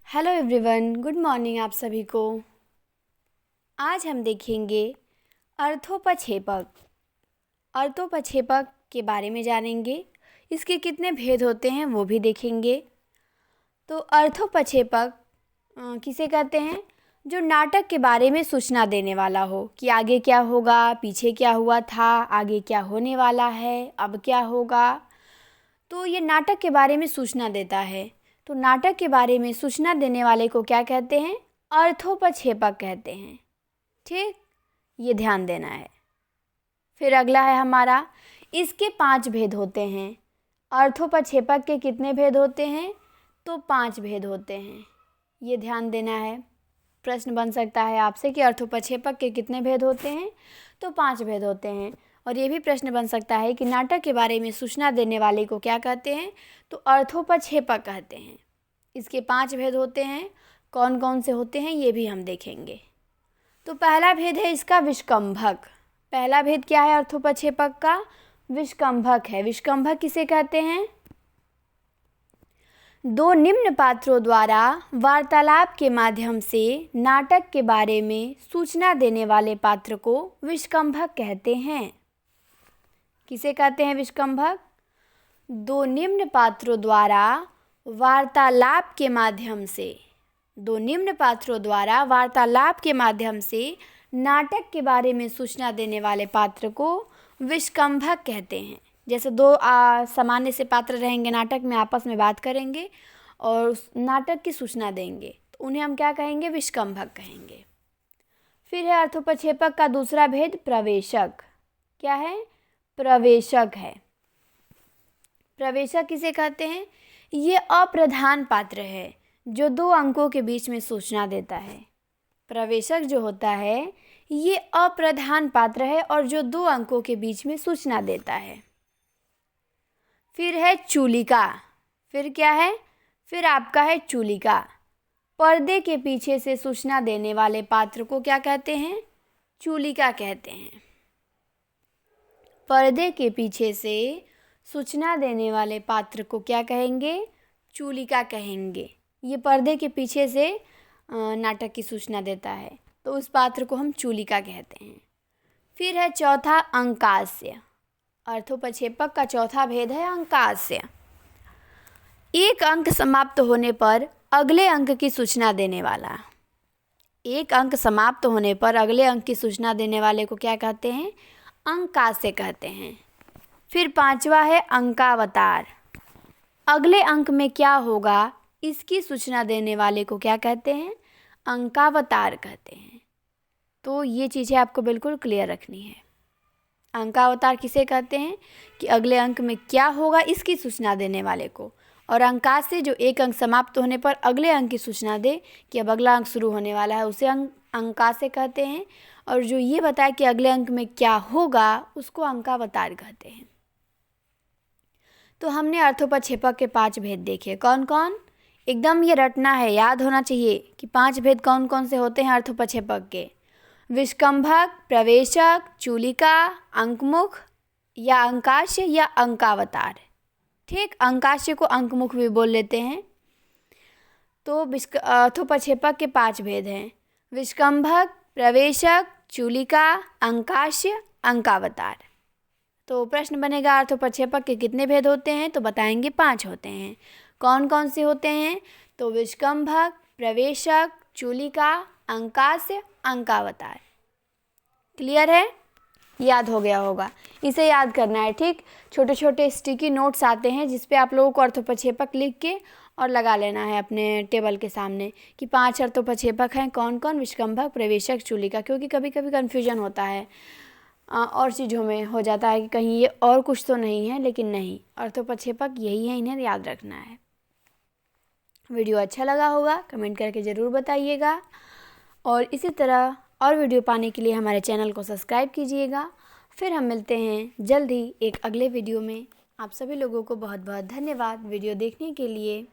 Hello everyone, good morning आप सभी को। आज हम देखेंगे अर्थोपक्षेपक। अर्थोपक्षेपक के बारे में जानेंगे, इसके कितने भेद होते हैं वो भी देखेंगे। तो अर्थोपक्षेपक किसे कहते हैं? जो नाटक के बारे में सूचना देने वाला हो कि आगे क्या होगा, पीछे क्या हुआ था, आगे क्या होने वाला है, अब क्या होगा। तो ये नाटक के बारे में सूचना देता है। तो नाटक के बारे में सूचना देने वाले को क्या कहते हैं? अर्थोपक्षेपक कहते हैं। ठीक, ये ध्यान देना है। फिर अगला है हमारा, इसके 5 भेद होते हैं। अर्थोपक्षेपक के कितने भेद होते हैं? तो 5 भेद होते हैं, ये ध्यान देना है। प्रश्न बन सकता है आपसे कि अर्थोपक्षेपक के कितने भेद होते हैं? तो 5 भेद होते हैं। और ये भी प्रश्न बन सकता है कि नाटक के बारे में सूचना देने वाले को क्या कहते हैं? तो अर्थोपक्षेपक कहते हैं। इसके 5 भेद होते हैं। कौन कौन से होते हैं ये भी हम देखेंगे। तो पहला भेद है इसका विष्कंभक। पहला भेद क्या है अर्थोपक्षेपक का? विष्कंभक है। विष्कंभक किसे कहते हैं? 2 निम्न पात्रों द्वारा वार्तालाप के माध्यम से नाटक के बारे में सूचना देने वाले पात्र को विष्कंभक कहते हैं। किसे कहते हैं विष्कंभक? 2 निम्न पात्रों द्वारा वार्तालाप के माध्यम से, 2 निम्न पात्रों द्वारा वार्तालाप के माध्यम से नाटक के बारे में सूचना देने वाले पात्र को विष्कंभक कहते हैं। जैसे 2 सामान्य से पात्र रहेंगे, नाटक में आपस में बात करेंगे और उस नाटक की सूचना देंगे, तो उन्हें हम क्या कहेंगे? विष्कंभक कहेंगे। फिर है अर्थोपक्षेपक का दूसरा भेद प्रवेशक। क्या है? प्रवेशक है। प्रवेशक किसे कहते हैं? ये अप्रधान पात्र है जो 2 अंकों के बीच में सूचना देता है। प्रवेशक जो होता है ये अप्रधान पात्र है और जो 2 अंकों के बीच में सूचना देता है। फिर है चूलिका। फिर क्या है? फिर आपका है चूलिका। पर्दे के पीछे से सूचना देने वाले पात्र को क्या कहते हैं? चूलिका कहते हैं। पर्दे के पीछे से सूचना देने वाले पात्र को क्या कहेंगे? चूलिका कहेंगे। ये पर्दे के पीछे से नाटक की सूचना देता है, तो उस पात्र को हम चूलिका कहते हैं। फिर है चौथा अंकास्य। अर्थोपक्षेपक का चौथा भेद है अंकास्य। एक अंक समाप्त होने पर अगले अंक की सूचना देने वाला। एक अंक समाप्त होने पर अगले अंक की सूचना देने वाले को क्या कहते हैं? अंकास्य कहते हैं। फिर 5वां है अंकावतार। अगले अंक में क्या होगा इसकी सूचना देने वाले को क्या कहते हैं? अंकावतार कहते हैं। तो ये चीज़ें आपको बिल्कुल क्लियर रखनी है। अंकावतार किसे कहते हैं? कि अगले अंक में क्या होगा इसकी सूचना देने वाले को। और अंकास्य जो एक अंक समाप्त होने पर अगले अंक की सूचना दे कि अब अगला अंक शुरू होने वाला है, उसे अंकास्य कहते हैं। और जो ये बताए कि अगले अंक में क्या होगा उसको अंकावतार कहते हैं। तो हमने अर्थोपक्षेपक के 5 भेद देखे। कौन कौन? एकदम ये रटना है, याद होना चाहिए कि 5 भेद कौन कौन से होते हैं अर्थोपक्षेपक के। विष्कंभक, प्रवेशक, चूलिका, अंकमुख या अंकास्य या अंकावतार। ठीक, अंकास्य को अंकमुख भी बोल लेते हैं। तो अर्थोपक्षेपक के 5 भेद हैं: विष्कंभक, प्रवेशक, चूलिका, अंकास्य, अंकावतार। तो प्रश्न बनेगा अर्थोपक्षेपक के कितने भेद होते हैं? तो बताएंगे 5 होते हैं। कौन कौन से होते हैं? तो विष्कंभक, प्रवेशक, चूलिका, अंकास्य, अंकावतार। क्लियर है? याद हो गया होगा। इसे याद करना है। ठीक, छोटे छोटे स्टिकी नोट्स आते हैं जिस पे आप लोगों को अर्थोपक्षेपक लिख के और लगा लेना है अपने टेबल के सामने कि 5 अर्थोपक्षेपक हैं। कौन कौन? विष्कंभक, प्रवेशक, चूलिका। क्योंकि कभी कभी कन्फ्यूजन होता है और चीज़ों में हो जाता है कि कहीं ये और कुछ तो नहीं है, लेकिन नहीं, अर्थोपक्षेपक यही है, इन्हें याद रखना है। वीडियो अच्छा लगा होगा कमेंट करके ज़रूर बताइएगा और इसी तरह और वीडियो पाने के लिए हमारे चैनल को सब्सक्राइब कीजिएगा। फिर हम मिलते हैं जल्द ही एक अगले वीडियो में। आप सभी लोगों को बहुत बहुत धन्यवाद वीडियो देखने के लिए।